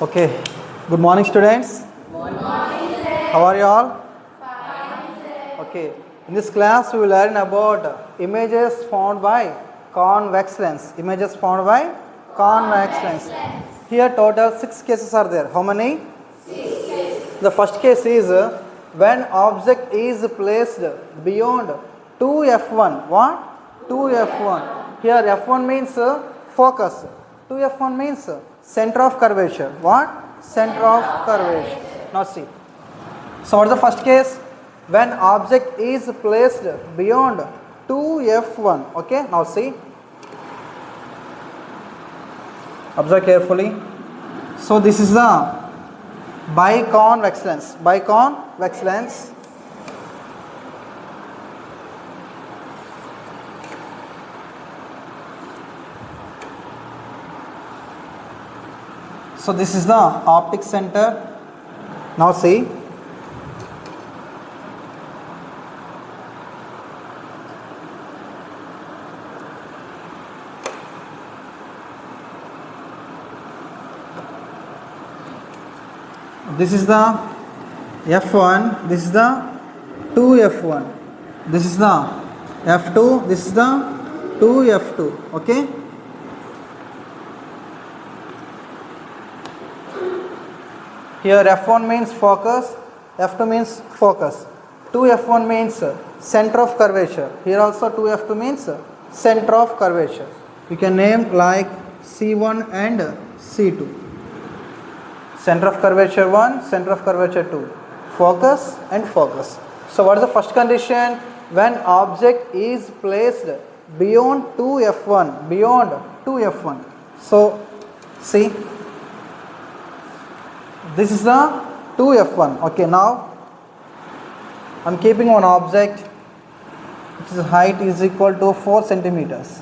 Okay. Good morning, students. Good morning, sir. How are you all? Fine, sir. Okay. In this class, we will learn about images found by convex lens. Images found by convex lens. Here, total 6 cases are there. How many? 6 cases. The first case is when object is placed beyond 2f1. What? 2f1. Here, f1 means focus. 2f1 means center of curvature. What? Center of curvature. Now see. So what is the first case? When object is placed beyond 2f1. Okay. Now see. Observe carefully. So this is the biconvex lens. Biconvex lens. So this is the optic center. Now see. This is the f1. This is the 2f1. This is the f2. This is the 2f2. Okay. Here f1 means focus, f2 means focus. 2f1 means center of curvature. Here also 2f2 means center of curvature. You can name like C1 and C2. Center of curvature 1, center of curvature 2. Focus and focus. So what is the first condition? When object is placed beyond 2f1. Beyond 2f1. So see. This is the 2f1. Okay, now I am keeping one object which is height is equal to 4 centimeters.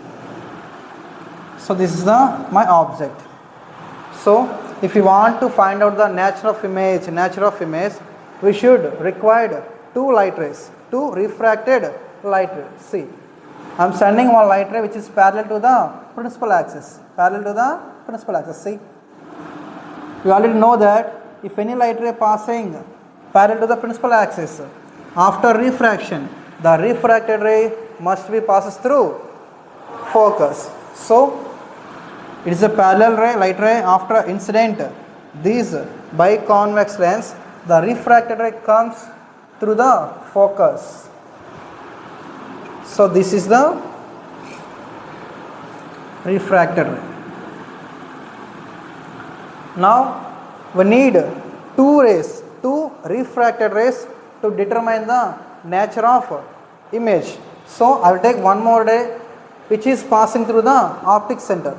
So this is my object. So if you want to find out the nature of image, we should require two light rays, two refracted light rays. See, I am sending one light ray which is parallel to the principal axis. See, you already know that if any light ray passing parallel to the principal axis, after refraction, the refracted ray must be passes through focus. So it is a parallel ray, light ray. After incident, these biconvex lens, the refracted ray comes through the focus. So this is the refracted ray. Now we need two refracted rays to determine the nature of image. So I will take one more ray which is passing through the optic center.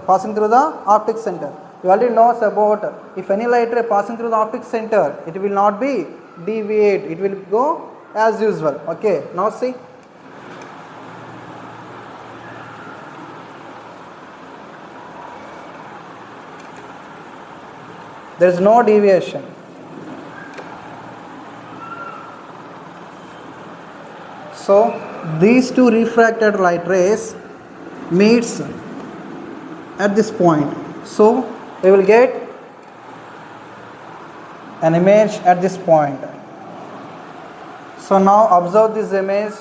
You already know about if any light ray passing through the optic center, it will not be deviate, it will go as usual. Okay, now see. There is no deviation. So these two refracted light rays meets at this point. So we will get an image at this point. So now observe this image.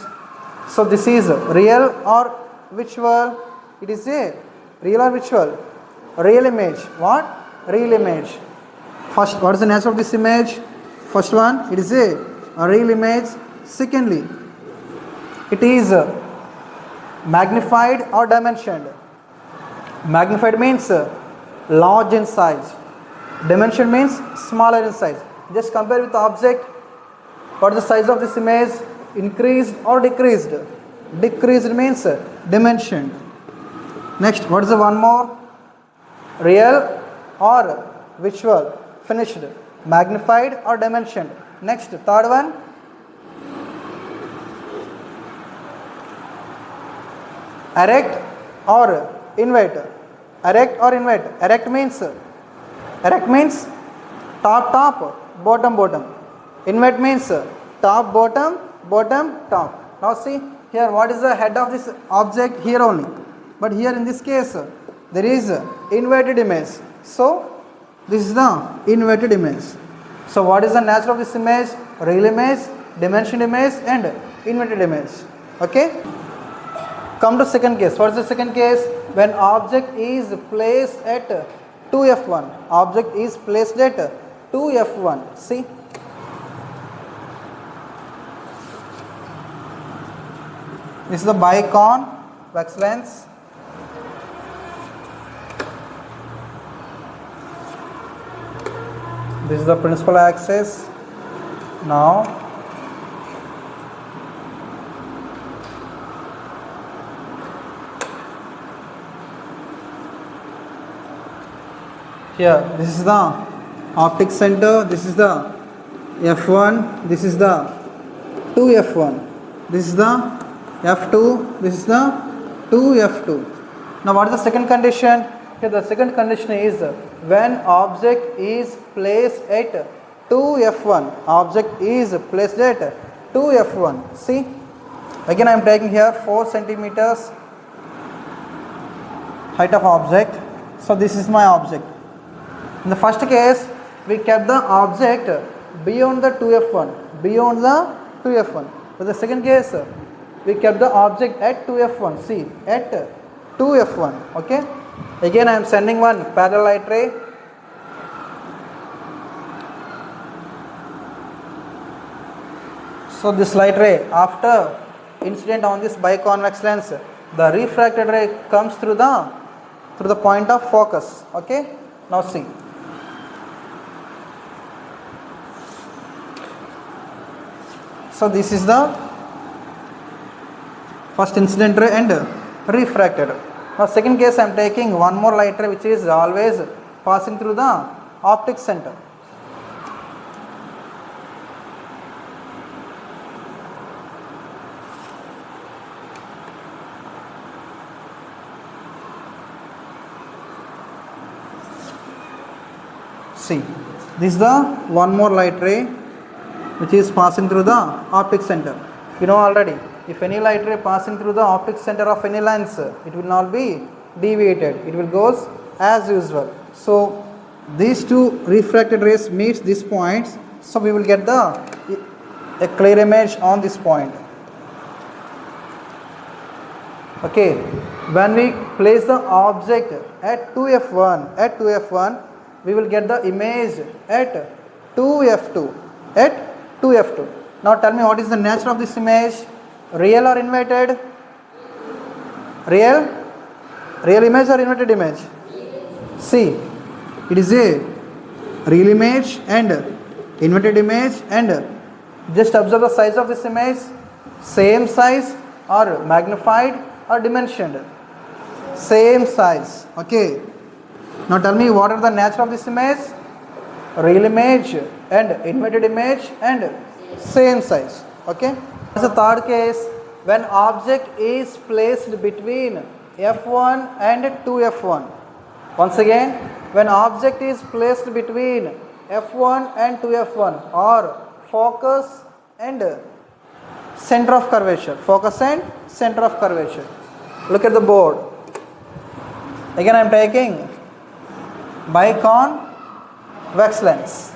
So this is real or virtual? It is a real or virtual? Real image. What? Real image. First, what is the nature of this image? First one, it is a real image. Secondly, it is magnified or dimensioned. Magnified means large in size. Dimension means smaller in size. Just compare with the object. What is the size of this image? Increased or decreased? Decreased means dimensioned. Next, what is the one more? Real or visual? Finished. Magnified or dimensioned. Next, third one. Erect or invert. Erect means top, bottom. Invert means top, bottom, top. Now see here, what is the head of this object? Here only. But here in this case, there is inverted image. So This is the inverted image. So what is the nature of this image? Real image, dimensioned image and inverted image. Okay. Come to second case. What is the second case? When object is placed at 2f1. Object is placed at 2f1. See. This is the biconvex lens. This is the principal axis. Now here this is the optic center, this is the f1, this is the 2f1, this is the f2, this is the 2f2. Now what is the second condition? Here the second condition is when object is placed at 2f1. Object is placed at 2f1. See, again I am taking here 4 centimeters height of object. So this is my object. In the first case, we kept the object beyond the 2f1. Beyond the 2f1. For the second case, we kept the object at 2f1. See, at 2f1. Okay. Again I am sending one parallel light ray. So this light ray, after incident on this biconvex lens, the refracted ray comes through the point of focus. Okay. Now see. So this is the first incident ray and refracted. Now second case I am taking one more light ray which is always passing through the optic center. See, this is the one more light ray which is passing through the optic center. You know already, if any light ray passing through the optic center of any lens, it will not be deviated. It will goes as usual. So these two refracted rays meets these points. So we will get a clear image on this point. Okay. When we place the object at 2f1, we will get the image at 2f2. At 2f2. Now tell me what is the nature of this image? Real or inverted? Real? Real image or inverted image? See, it is a real image and inverted image, and just observe the size of this image. Same size or magnified or dimensioned? Same size. Okay. Now tell me what are the nature of this image? Real image and inverted image and same size. Okay. As a third case, when object is placed between f1 and 2f1. Once again, when object is placed between f1 and 2f1 or focus and center of curvature. Focus and center of curvature. Look at the board. Again I am taking biconvex lens.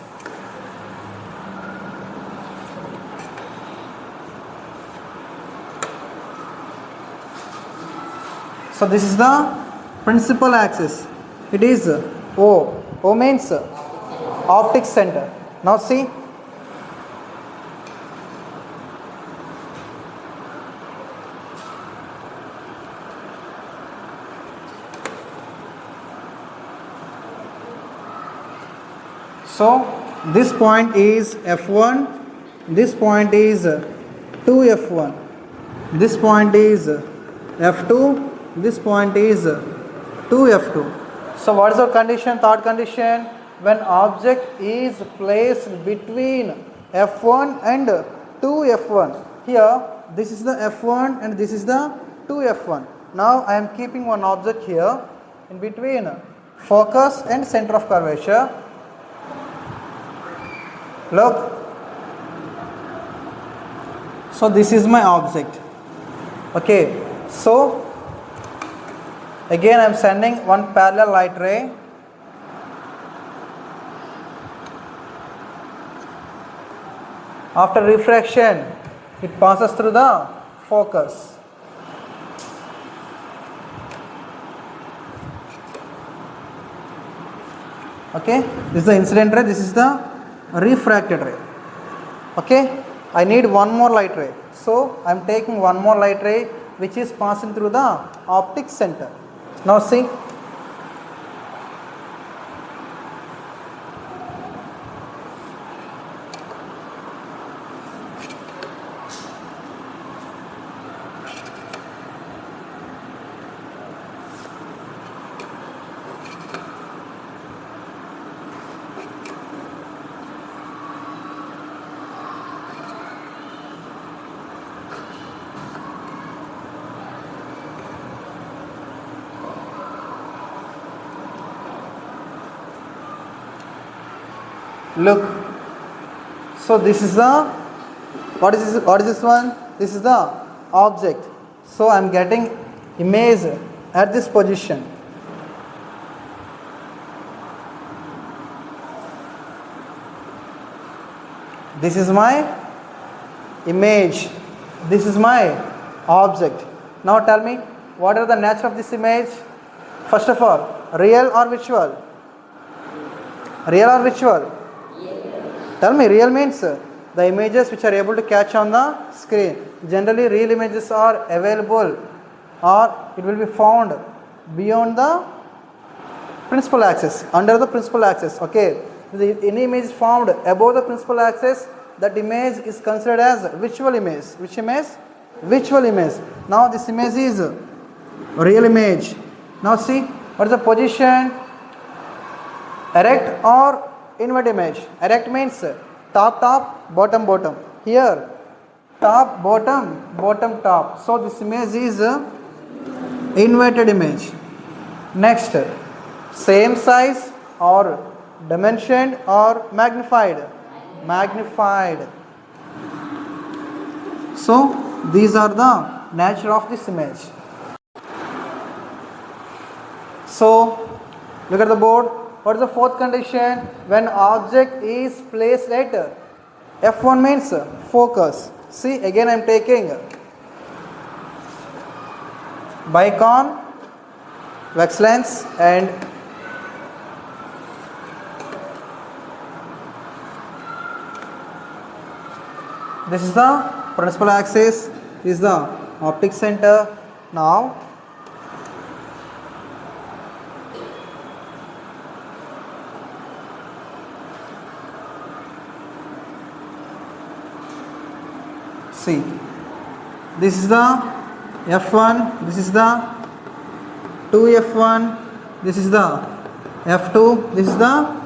So this is the principal axis. It is O. O means optic center. Now see. So this point is f1, this point is 2f1, this point is f2, this point is 2f2. So what is our condition? Third condition, when object is placed between f1 and 2f1. Here this is the f1 and this is the 2f1. Now I am keeping one object here in between focus and center of curvature. Look. So this is my object. Okay. So again I am sending one parallel light ray. After refraction, it passes through the focus. Okay, this is the incident ray, this is the refracted ray. Okay, I need one more light ray. So I am taking one more light ray which is passing through the optic center. Now see. Look, so this is the, what is this one? This is the object. So I am getting image at this position. This is my image, this is my object. Now tell me, what are the nature of this image? First of all, real or virtual? Real or virtual? Tell me, real means the images which are able to catch on the screen. Generally, real images are available or it will be found beyond the principal axis, under the principal axis. Okay, if any image is found above the principal axis, that image is considered as visual image. Which image? Visual image. Now this image is real image. Now see, what is the position? Erect or invert image? Erect means top top, bottom bottom. Here top bottom, bottom top. So this image is inverted image. Next, same size or dimensioned or magnified? Magnified. So these are the nature of this image. So look at the board. What is the fourth condition? When object is placed at F1 means focus. See, again I am taking bicon, Convex lens, and this is the principal axis, this is the optic center. Now see, this is the F1, this is the 2F1, this is the F2, this is the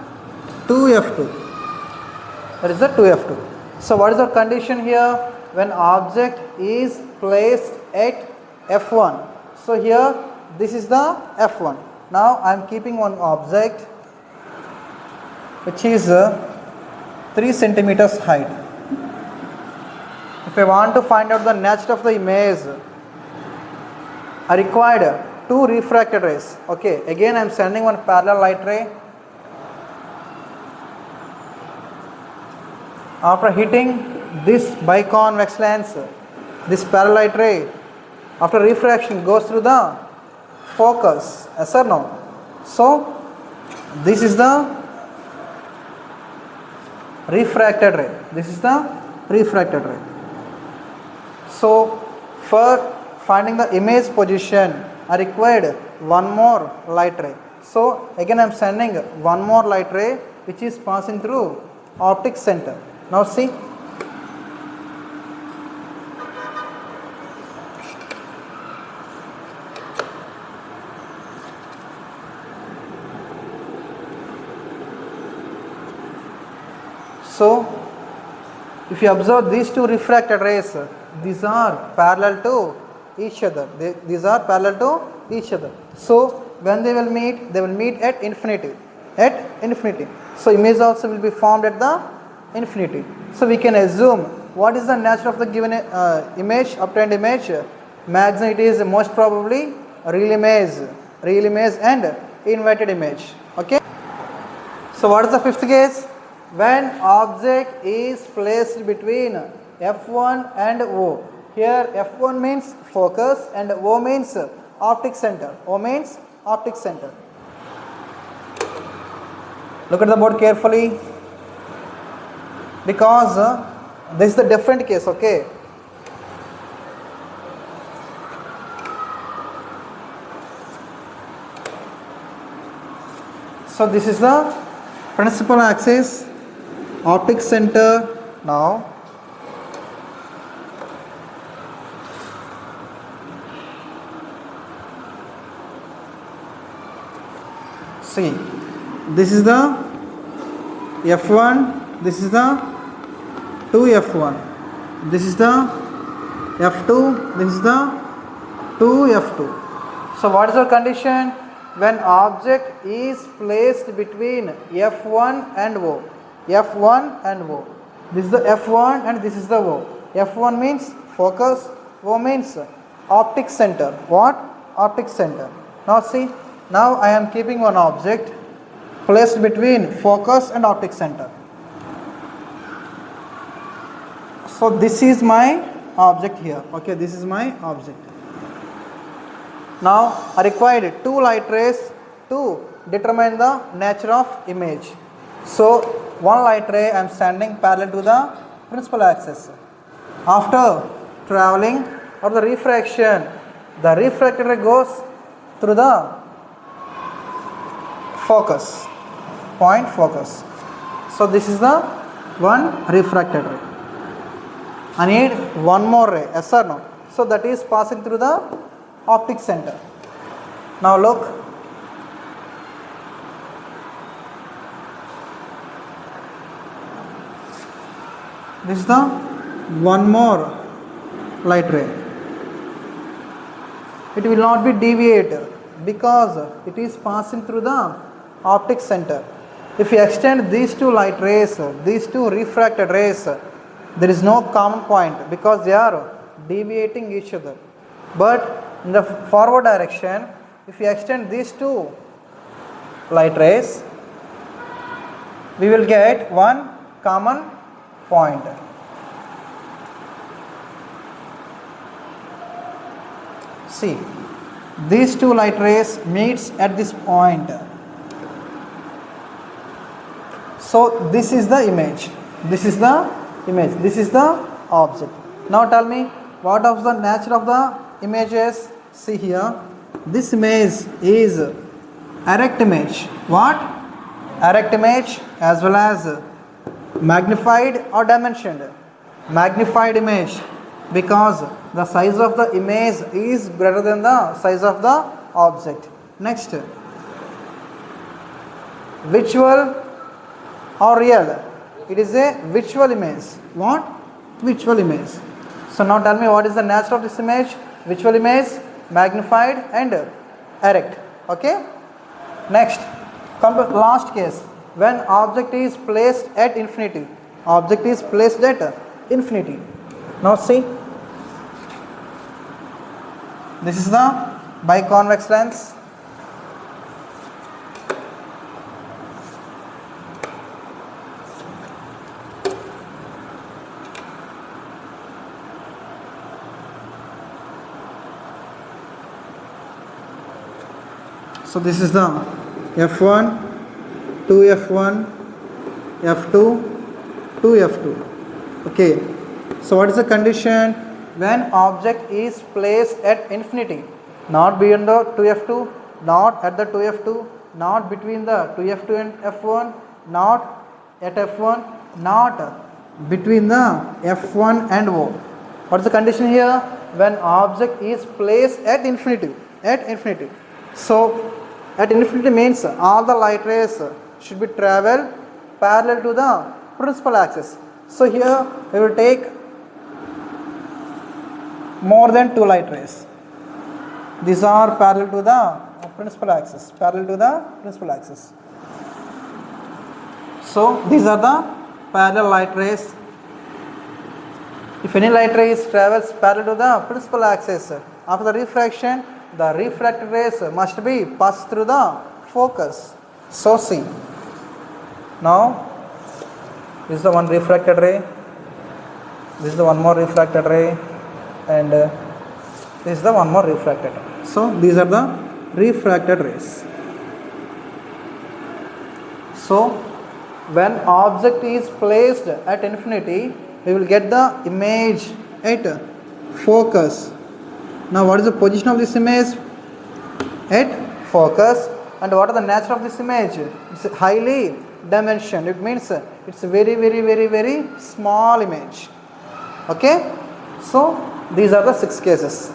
2F2. That is the 2F2. So what is the condition here? When object is placed at F1. So here this is the F1. Now I am keeping one object which is 3 centimeters height. If I want to find out the nature of the image, I required 2 refracted rays. Okay, again I am sending one parallel light ray. After hitting this biconvex lens, this parallel light ray, after refraction goes through the focus. Yes or no? So this is the refracted ray. This is the refracted ray. So for finding the image position, I required one more light ray. So again I am sending one more light ray which is passing through optic center. Now see, so if you observe these 2 refracted rays, these are parallel to each other. These are parallel to each other. So when they will meet at infinity. At infinity. So image also will be formed at the infinity. So we can assume what is the nature of the given image, obtained image. Maximum it is most probably real image and inverted image. Okay. So what is the fifth case? when object is placed between F1 and O. Here F1 means focus and O means optic center. O means optic center. Look at the board carefully, because this is the different case, okay. So this is the principal axis, optic center. Now see, this is the F1, this is the 2F1, this is the F2, this is the 2F2. So what is our condition? When object is placed between F1 and O. F1 and O. This is the F1 and this is the O. F1 means focus, O means optic center. What? Optic center. Now see, now I am keeping one object placed between focus and optic center. So this is my object here. Okay, this is my object. Now I required two light rays to determine the nature of image. So one light ray I am standing parallel to the principal axis. After traveling or the refraction, the refracted ray goes through the focus, point focus. So this is the one refracted ray. I need one more ray, yes or no? So that is passing through the optic center. Now look, this is the one more light ray. It will not be deviated because it is passing through the optic center. If you extend these two light rays, these two refracted rays, there is no common point because they are deviating each other. But in the forward direction, if you extend these two light rays, we will get one common point. See, these two light rays meets at this point. So this is the image. This is the image. This is the object. Now tell me, what of the nature of the images? See here, this image is erect image. What? Erect image as well as magnified or dimensioned. Magnified image, because the size of the image is greater than the size of the object. Next, visual or real? It is a visual image. What? Visual image. So now tell me, what is the nature of this image? Visual image, magnified and erect. Okay. Next, come to last case, when object is placed at infinity. Object is placed at infinity. Now see, this is the biconvex lens. So this is the F1, 2F1, F2, 2F2. Okay. So what is the condition? When object is placed at infinity, not beyond the 2F2, not at the 2F2, not between the 2F2 and F1, not at F1, not between the F1 and O. What is the condition here? When object is placed at infinity. At infinity. So at infinity means all the light rays should be travel parallel to the principal axis. So here we will take more than two light rays. These are parallel to the principal axis. Parallel to the principal axis. So these are the parallel light rays. If any light rays travels parallel to the principal axis, after the refraction, the refracted rays must be passed through the focus. So see, now This is the one refracted ray. This is the one more refracted ray, and this is the one more refracted ray. So these are the refracted rays. So when object is placed at infinity, we will get the image at focus. Now what is the position of this image? At focus. And what is the nature of this image? It's highly dimensioned. It means it's a very small image. Okay, so these are the 6 cases.